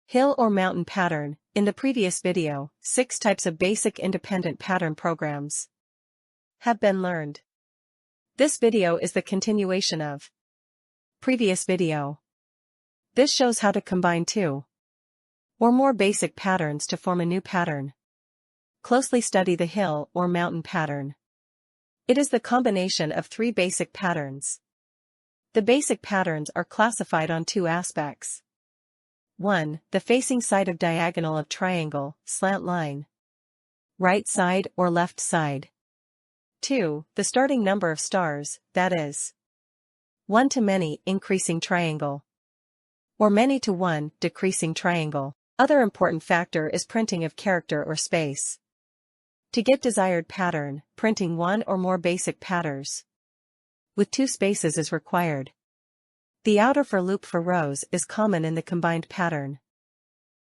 Hill or mountain pattern. In the previous video, 6 types of basic independent pattern programs have been learned. This video is the continuation of previous video. This shows how to combine 2 or more basic patterns to form a new pattern. Closely study the hill or mountain pattern. It is the combination of 3 basic patterns. The basic patterns are classified on 2 aspects. 1. The facing side of diagonal of triangle, slant line. Right side or left side. 2. The starting number of stars, that is 1 to many, increasing triangle. Or many to 1, decreasing triangle. Other important factor is printing of character or space. To get desired pattern, printing 1 or more basic patterns with 2 spaces is required. The outer for loop for rows is common in the combined pattern.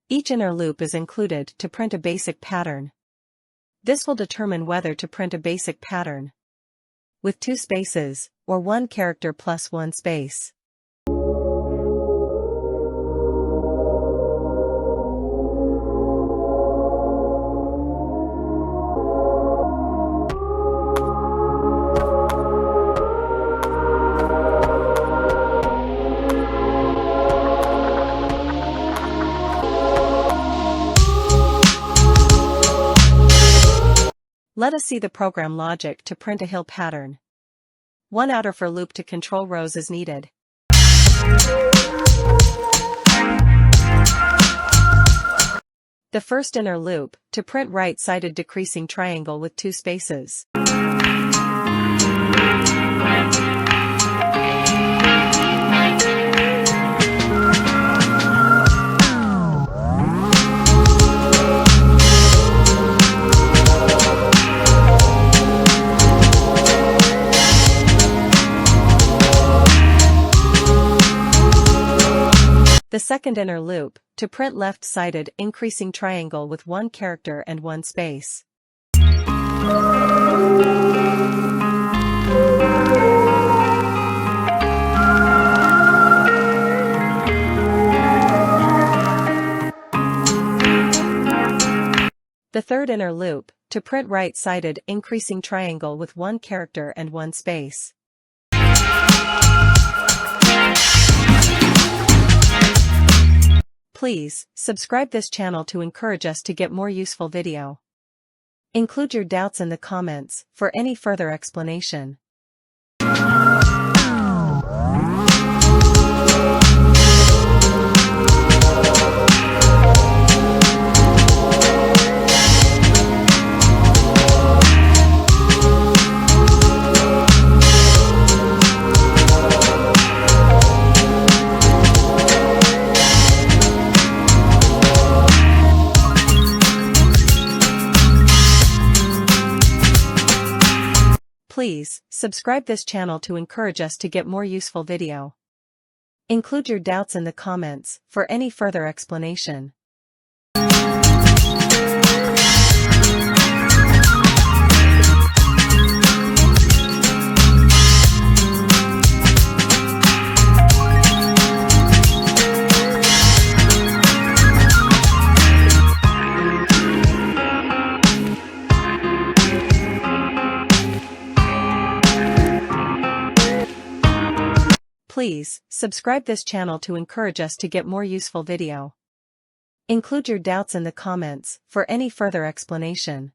Each inner loop is included to print a basic pattern. This will determine whether to print a basic pattern with 2 spaces, or 1 character plus 1 space. Let us see the program logic to print a hill pattern. 1 outer for loop to control rows is needed. The first inner loop, to print right-sided decreasing triangle with 2 spaces. The second inner loop, to print left-sided increasing triangle with 1 character and 1 space. The third inner loop, to print right-sided increasing triangle with 1 character and 1 space. Please, subscribe this channel to encourage us to get more useful video. Include your doubts in the comments for any further explanation. Please, subscribe this channel to encourage us to get more useful video. Include your doubts in the comments for any further explanation. Please, subscribe this channel to encourage us to get more useful video. Include your doubts in the comments for any further explanation.